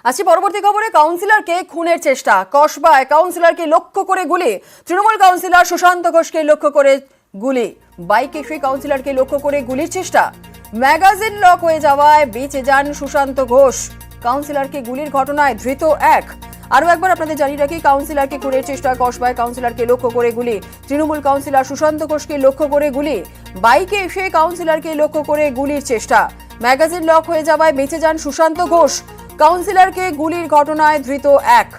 আসছি পরবর্তী খবরে। কাউন্সিলরকে খুনের চেষ্টা, কসবায় কাউন্সিলরকে লক্ষ্য করে গুলি, তৃণমূল কাউন্সিলর সুশান্ত ঘোষকে লক্ষ্য করে গুলি, বাইকে সেই কাউন্সিলরকে লক্ষ্য করে গুলির চেষ্টা। ম্যাগাজিন লক হয়ে যাওয়ায় বেঁচে যান সুশান্ত ঘোষ। কাউন্সিলরকে গুলির ঘটনায় ধৃত এক। আরও একবার আপনাদের জানিয়ে রাখি, কাউন্সিলরকে খুনের চেষ্টা, কসবায় কাউন্সিলরকে লক্ষ্য করে গুলি, তৃণমূল কাউন্সিলর সুশান্ত ঘোষকে লক্ষ্য করে গুলি, বাইকে এসে কাউন্সিলরকে লক্ষ্য করে গুলির চেষ্টা। ম্যাগাজিন লক হয়ে যাওয়ায় বেঁচে যান সুশান্ত ঘোষ। কাউন্সিলরকে গুলির ঘটনায় ধৃত এক।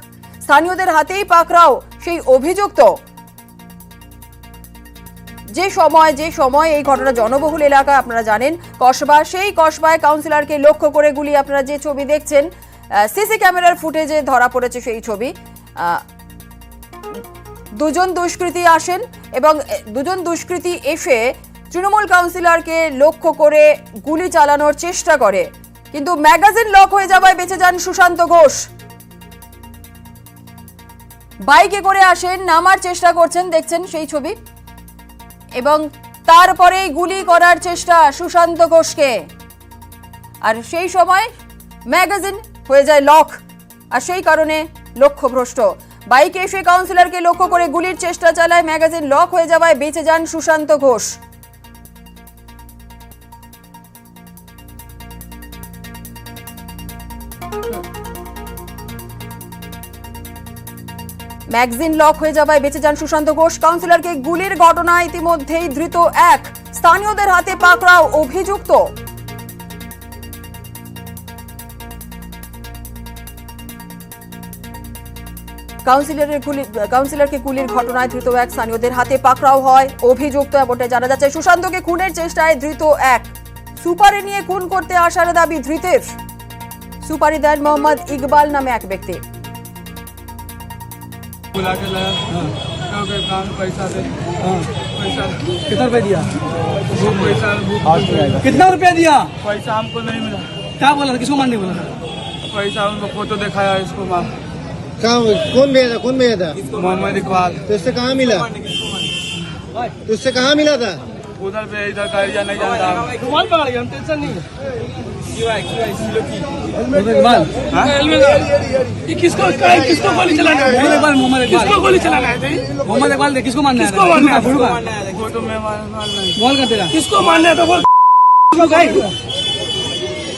স্থানীয়দের হাতেই পাকড়াও সেই অভিযুক্ত। যে সময় এই ঘটনা জনবহুল এলাকা, আপনারা জানেন কসবা, সেই কসবায় কাউন্সিলরকে লক্ষ্য করে গুলি। আপনারা যে ছবি দেখছেন সিসি ক্যামেরার ফুটেজে ধরা পড়েছে সেই ছবি। দুজন দুষ্কৃতী আসেন এবং দুজন দুষ্কৃতী এসে তৃণমূল কাউন্সিলরকে লক্ষ্য করে গুলি চালানোর চেষ্টা করে, কিন্তু ম্যাগাজিন লক হয়ে যাওয়ায় বেঁচে যান সুশান্ত ঘোষ। বাইকে করে আসেন, নামার চেষ্টা করছেন, দেখছেন সেই ছবি, এবং তারপরেই গুলি করার চেষ্টা সুশান্ত ঘোষকে। আর সেই সময় ম্যাগাজিন হয়ে যায় লক, আর সেই কারণে লক্ষ্যভ্রষ্ট। বাইকে এসে কাউন্সিলরকে লক্ষ্য করে গুলির চেষ্টা চালায়, ম্যাগাজিন লক হয়ে যাওয়ায় বেঁচে যান সুশান্ত ঘোষ। ম্যাগাজিন লক হয়ে যাওয়ায় বেঁচে যান সুশান্ত ঘোষ। কাউন্সিলরকে গুলির ঘটনায় ইতিমধ্যেই ধৃত এক। স্থানীয়দের হাতে পাকড়াও অভিযুক্ত। কাউন্সিলরকে গুলির ঘটনায় ধৃত এক, স্থানীয়দের হাতে পাকড়াও হয় অভিযুক্ত, এমনটাই জানা যাচ্ছে। সুশান্তকে খুনের চেষ্টায় ধৃত এক। সুপারি নিয়ে খুন করতে আসার দাবি ধৃতের। সুপারি দেন মোহাম্মদ ইকবাল নামে এক ব্যক্তি। बुला के लाया पैसा दे पैसा कितना रुपया दिया? पैसा कितना रुपया दिया? पैसा हमको नहीं मिला। क्या बोला था? किसको मारने बोला था? पैसा उनको फोटो दिखाया, इसको मार। कहाँ कौन भेजा था मोहम्मद इकबाल तो इससे कहाँ मिला था उधर पे, इधर का एरिया नहीं जानता। रुमाल पकड़ गया, हम टेंशन नहीं है। ये किसको गोली चलाना है? किसको गोली चलाना है? मोहम्मद इकबाल दे, किसको मारना है? फोटो में मार नहीं। मोहम्मद का तेरा किसको मारना है? तो बोल।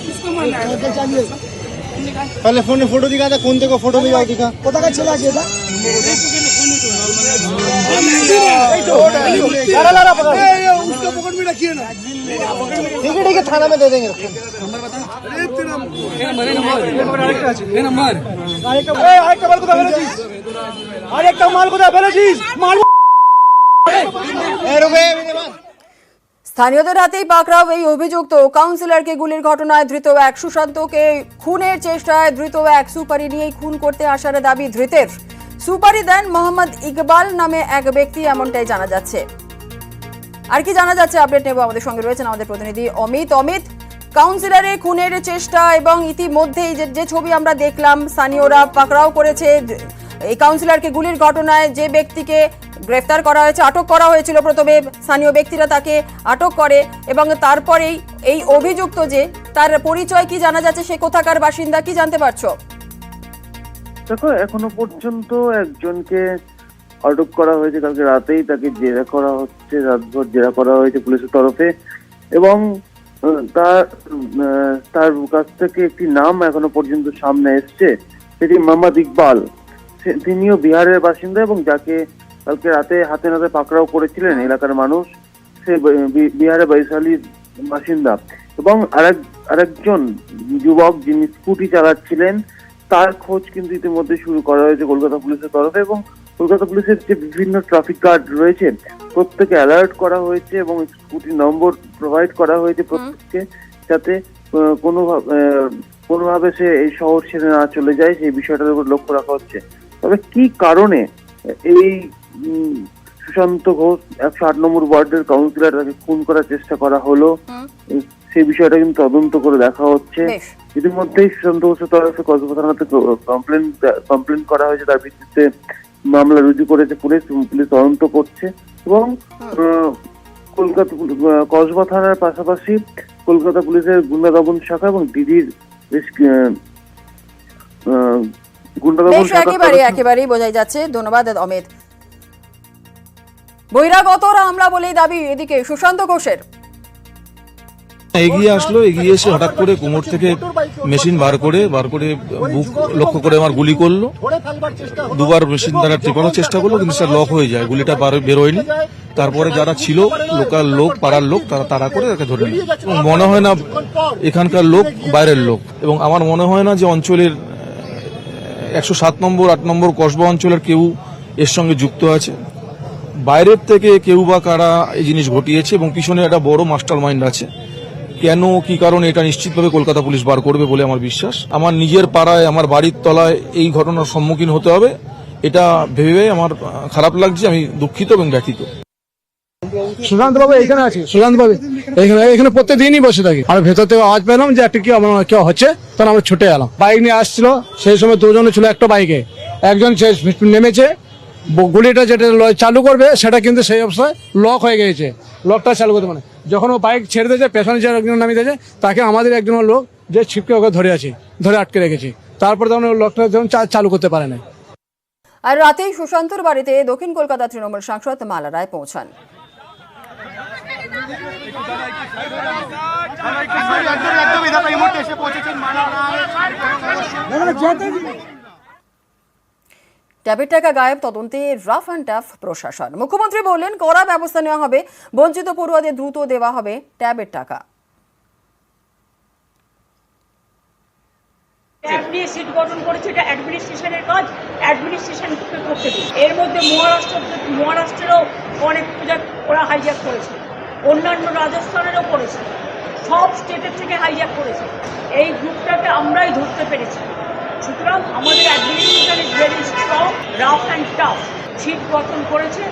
किसको मारना है? पहले फोन में फोटो दिखा था, कौन को फोटो दिखा पता का चला गया था उसको पकड़ में रखिए ना। ठीक है थाना में दे देंगे। नंबर बता। नंबर আরেকটা মাল কোথায় ফেলেছিস? মাল স্থানীয়দের হাতেই পাকড়াও এই অভিযুক্ত। কাউন্সিলরকে গুলির ঘটনায় ধৃত এক। সুশান্তকে খুনের চেষ্টায় ধৃত এক। সুপারি নিয়েই খুন করতে আসার দাবি ধৃতের। সুপারি দেন মোহাম্মদ ইকবাল নামে এক ব্যক্তি, এমনটাই জানা যাচ্ছে। আর কি জানা যাচ্ছে আপডেট নেব, আমাদের সঙ্গে রয়েছেন আমাদের প্রতিনিধি অমিত। কাউন্সিলরের খুনের চেষ্টা এবং ইতিমধ্যেই যে ছবি আমরা দেখলাম, স্থানীয়রা পাকড়াও করেছে এই কাউন্সিলরকে গুলির ঘটনায়। যে ব্যক্তিকে গ্রেফতার করা হয়েছে, আটক করা হয়েছিল প্রথমে, স্থানীয় ব্যক্তিরা তাকে আটক করে এবং তারপরেই এই অভিযুক্ত যে, তার পরিচয় কি জানা যাচ্ছে? সে কোথাকার বাসিন্দা, কি জানতে পারছো? দেখো, এখনো পর্যন্ত একজনকে আটক করা হয়েছে, কালকে রাতেই তাকে জেরা করা হচ্ছে, রাতভর জেরা করা হয়েছে পুলিশের তরফে, এবং তার কাছ থেকে একটি নাম এখনো পর্যন্ত সামনে এসছে, সেটি মোহাম্মদ ইকবাল। তিনিও বিহারের বাসিন্দা এবং যাকে কালকে রাতে হাতে নাতে পাকড়াও করেছিলেন এলাকার মানুষ, সে বিহারের বৈশালীর বাসিন্দা। এবং আরেকজন যুবক যিনি স্কুটি চালাচ্ছিলেন, তার খোঁজ কিন্তু ইতিমধ্যে শুরু করা হয়েছে কলকাতা পুলিশের তরফে, এবং কলকাতা পুলিশের যে বিভিন্ন ট্রাফিক গার্ড রয়েছে প্রত্যেকে অ্যালার্ট করা হয়েছে এবং স্কুটি নম্বর প্রোভাইড করা হয়েছে প্রত্যেককে, যাতে কোনোভাবে সে এই শহর ছেড়ে না চলে যায়, সেই বিষয়টার উপর লক্ষ্য রাখা হচ্ছে। তবে কি কারণে এই সুশান্ত ঘোষ 108 নম্বর ওয়ার্ডের কাউন্সিলর, তাকে খুন করার চেষ্টা করা হলো, সেই বিষয়টা কিন্তু তদন্ত করে দেখা হচ্ছে। ইতিমধ্যেই সুশান্ত ঘোষের তরফে কসবা থানাতে কমপ্লেন করা হয়েছে, তার ভিত্তিতে মামলা রুজু করেছে পুলিশ তদন্ত করছে। এবং কসবা থানার পাশাপাশি কলকাতা পুলিশের গুন্ডা দমন শাখা এবং ডিডির গুন্ডাদমন বেশ, একেবারেই বোঝাই যাচ্ছে। ধন্যবাদ অমিত। বহিরাগতরা হামলা বলেই দাবি এদিকে সুশান্ত ঘোষের। এগিয়ে আসলো, এগিয়ে এসে হঠাৎ করে কোমর থেকে মেশিন বার করে বুক লক্ষ্য করে আমার গুলি করলো। দুবার মেশিন দ্বারা টেপানোর চেষ্টা করলো, কিন্তু সেটা লক হয়ে যায়, গুলিটা বেরোয়নি। তারপরে যারা ছিল লোকাল লোক, পাড়ার লোক, তারা তাড়া করে তাকে ধরে নিল। মনে হয় না এখানকার লোক বাইরের লোক, এবং আমার মনে হয় না যে অঞ্চলের 107 নম্বর 8 নম্বর কসবা অঞ্চলের কেউ এর সঙ্গে যুক্ত আছে। বাইরের থেকে কেউ বা কারা এই জিনিস ঘটিয়েছে, এবং পিছনে একটা বড় মাস্টার মাইন্ড আছে। কেন, কি কারণে, এটা নিশ্চিতভাবে কলকাতা পুলিশ বার করবে বলে আমার বিশ্বাস। আমার নিজের পাড়ায়, আমার বাড়ির তলায় এই ঘটনার সম্মুখীন হতে হবে, এটা ভেবে আমার খারাপ লাগছে। আমি দুঃখিত এবং ব্যথিত। সুশান্ত বাবু এখানে আছে, সুশান্ত বাবু এখানে প্রত্যেকদিনই বসে থাকি। আর ভেতর থেকে আওয়াজ পেলাম যে একটা কেউ হচ্ছে, তখন আমরা ছুটে এলাম। বাইক নিয়ে আসছিল, সেই সময় দুজন ছিল একটা বাইকে, একজন নেমেছে, গুলিটা যেটা চালু করবে সেটা কিন্তু সেই অবস্থায় লক হয়ে গিয়েছে। লকটা চালু করতে মানে যখন ও বাইক ছেড়ে দিয়েছে, পেছনে যে একজন নামিয়ে দিয়েছে, তাকে আমাদের একজন লোক যে ছিপকে ওকে ধরে আটকে রেখেছি। তারপর তখন লকটা যখন চালু করতে পারে না। আর রাতেই সুশান্তর বাড়িতে দক্ষিণ কলকাতা তৃণমূল সাংসদ মালা রায় পৌঁছান। ট্যাবের টাকা গায়েব তদন্তে রাফ অ্যান্ড টাফ প্রশাসন। মুখ্যমন্ত্রী বললেন, কড়া ব্যবস্থা নেওয়া হবে, বঞ্চিত পড়ুয়াদের দ্রুত দেওয়া হবে ট্যাবের টাকা। ট্যাব নিয়ে সিট গঠন করেছে, এটা অ্যাডমিনিস্ট্রেশনের কাজ, অ্যাডমিনিস্ট্রেশনকে করতে দিন। এর মধ্যে মহারাষ্ট্রেরও অনেক পূজা ওরা হাইজ্যাক করেছে, অন্যান্য রাজস্থানেরও করেছে, সব স্টেটের থেকে হাইজ্যাক করেছে। এই গ্রুপটাকে আমরাই ধরতে পেরেছি। সুতরাং আমাদের administration is very strong, rough and tough. SIT গঠন করেছে,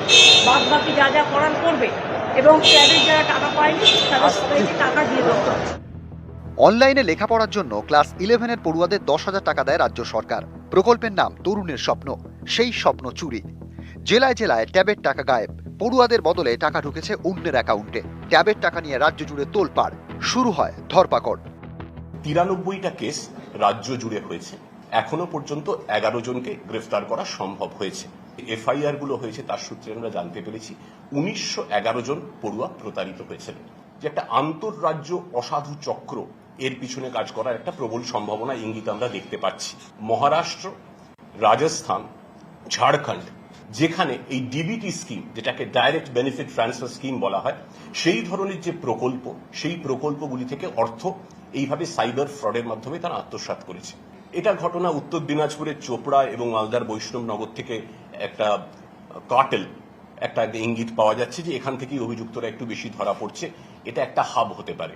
বাদ বাকি যা যা করার করবে, এবং ট্যাবের যারা টাকা পায়নি তাদের সবাইকে টাকা দিয়ে দেওয়া হচ্ছে। অনলাইনে লেখাপড়ার জন্য ক্লাস 11-এর পড়ুয়াদের 10,000 টাকা দেয় রাজ্য সরকার। প্রকল্পের নাম তরুণের স্বপ্ন। সেই স্বপ্ন চুরি। জেলায় জেলায় ট্যাবের টাকা গায়েব। পড়ুয়াদের বদলে টাকা ঢুকেছে অন্যের অ্যাকাউন্টে। ট্যাবের টাকা নিয়ে রাজ্য জুড়ে তোলপাড়। শুরু হয় ধরপাকড়। 93টা কেস রাজ্য জুড়ে হয়েছে। এখনো পর্যন্ত 11 জনকে গ্রেফতার করা সম্ভব হয়েছে। এফআইআর গুলো হয়েছে, তার সূত্রে আমরা জানতে পেরেছি 1911 জন পড়ুয়া প্রতারিত হয়েছেন। যে একটা আন্তঃরাজ্য অসাধু চক্র এর পিছনে কাজ করার একটা প্রবল সম্ভাবনা ইঙ্গিত আমরা দেখতে পাচ্ছি। মহারাষ্ট্র, রাজস্থান, ঝাড়খণ্ড, যেখানে এই ডিবিটি স্কিম, যেটাকে ডাইরেক্ট বেনিফিট ট্রান্সফার স্কিম বলা হয়, সেই ধরনের যে প্রকল্প, সেই প্রকল্পগুলি থেকে অর্থ এইভাবে সাইবার ফ্রডের মাধ্যমে তারা আত্মসাৎ করেছে। এটা ঘটনা উত্তর দিনাজপুরের চোপড়া এবং মালদার বৈষ্ণবনগর থেকে একটা কার্টেল, একটা ইঙ্গিত পাওয়া যাচ্ছে যে এখান থেকেই অভিযুক্তরা একটু বেশি ধরা পড়ছে। এটা একটা হাব হতে পারে।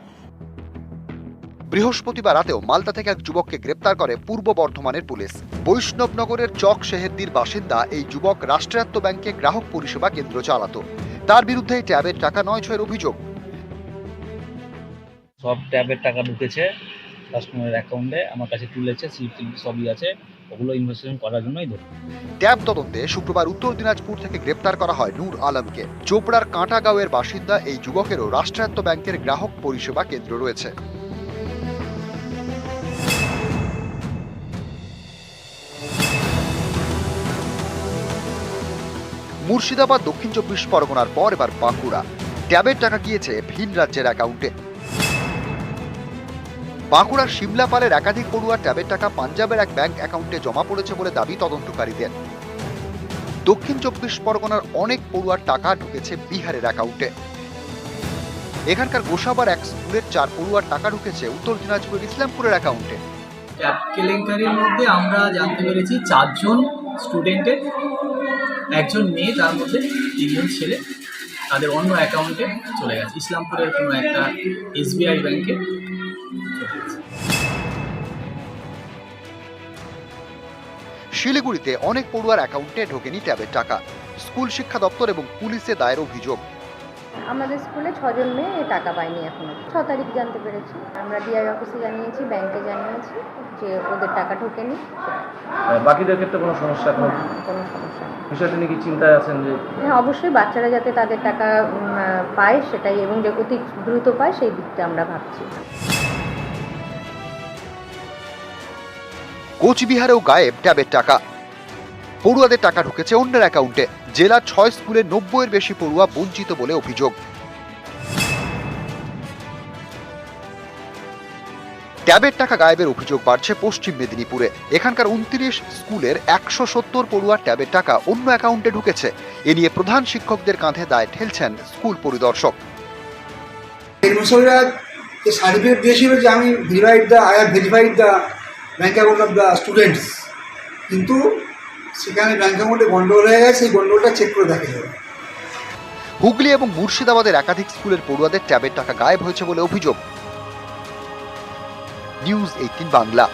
বৃহস্পতিবার রাতেও মালদা থেকে এক যুবককে গ্রেপ্তার করে পূর্ব বর্ধমানের পুলিশ। বৈষ্ণবনগরের চক শেহেরদির বাসিন্দা এই যুবক রাষ্ট্রায়ত্ত ব্যাংকে গ্রাহক পরিষেবা কেন্দ্র চালাতো। তার বিরুদ্ধে ট্যাবের টাকা 9-6 অভিযোগ। সব ট্যাবের টাকা ঢুকেছে কাস্টমারের অ্যাকাউন্টে, আমার কাছে তুলেছে, স্লিপ সবই আছে, ওগুলো ইনভেস্টিগেশন করার জন্যই ধরে। ট্যাব তদন্তে শুক্রবার উত্তর দিনাজপুর থেকে গ্রেপ্তার করা হয় নূর আলমকে। চোপড়ার কাঁটাগাঁওয়ের বাসিন্দা এই যুবকেরও রাষ্ট্রায়ত্ত ব্যাংকের গ্রাহক পরিষেবা কেন্দ্র রয়েছে। মুর্শিদাবাদ, দক্ষিণ 24 পরগনার পর এবার বাঁকুড়া। ট্যাবের টাকা গিয়েছে ভিন রাজ্যের অ্যাকাউন্টে। বাঁকুড়ার শিমলাপালের একাধিক পড়ুয়ার ট্যাবের টাকা পাঞ্জাবের এক ব্যাংক অ্যাকাউন্টে জমা পড়েছে বলে দাবি তদন্তকারীদের। দক্ষিণ 24 পরগনার অনেক পড়ুয়ার টাকা ঢুকেছে বিহারের অ্যাকাউন্টে। এখানকার গোসাবার এক স্কুলের 4 পড়ুয়ার টাকা ঢুকেছে উত্তর দিনাজপুরের ইসলামপুরের অ্যাকাউন্টে। ট্যাব কেলেঙ্কারির মধ্যে আমরা জানতে পেরেছি 4 জন স্টুডেন্টের, একজন মেয়ে, তার মধ্যে 3 জন ছেলে, তাদের অন্য অ্যাকাউন্টে চলে গেছে, ইসলামপুরের কোনো একটা এসবিআই ব্যাংকে। শিলিগুড়িতে অনেক পড়ুয়ার অ্যাকাউন্টে ঢোকেনি ট্যাবের টাকা। স্কুল শিক্ষা দপ্তর এবং পুলিশে দায়ের অভিযোগ। আমাদের স্কুলে 6 জন মেয়ে টাকা পায়নি এখনো। 6 তারিখ জানতে পেরেছি। আমরা ডিআই অফিসে জানিয়েছি, ব্যাংকে জানিয়েছি যে ওদের টাকা ঢোকেনি। বাকিদের ক্ষেত্রে কোনো সমস্যা এখন? কোনো সমস্যা নেই। বিষয়টা নিয়ে কি চিন্তায় আছেন? যে হ্যাঁ, অবশ্যই বাচ্চারা যাতে তাদের টাকা পায় সেটাই, এবং যে অতি দ্রুত পায় সেই দিকটা আমরা ভাবছি। কোচবিহারেও গায়েব ট্যাবের টাকা। পড়ুয়াদের টাকা ঢুকেছে অন্যের অ্যাকাউন্টে। জেলার 6 স্কুলে 90-এর বেশি পড়ুয়া বঞ্চিত বলে অভিযোগ। ট্যাবের টাকা গায়েবের অভিযোগ বাড়ছে পশ্চিম মেদিনীপুরে। এখানকার 29 স্কুলের 170 পড়ুয়ার ট্যাবের টাকা অন্য অ্যাকাউন্টে ঢুকেছে। এ নিয়ে প্রধান শিক্ষকদের কাঁধে দায় ঠেলছেন স্কুল পরিদর্শক। সার্টিফিকেট দিয়েছিল যে আমি I have verified the bank account of the students, কিন্তু সেখানে ব্যাংক অ্যাকাউন্টে গন্ডগোল হয়ে গেছে। সেই গন্ডগোলটা চেক করে দেখা যাবে। হুগলি এবং মুর্শিদাবাদের একাধিক স্কুলের পড়ুয়াদের ট্যাবের টাকা গায়েব হয়েছে বলে অভিযোগ। নিউজ 18 বাংলা।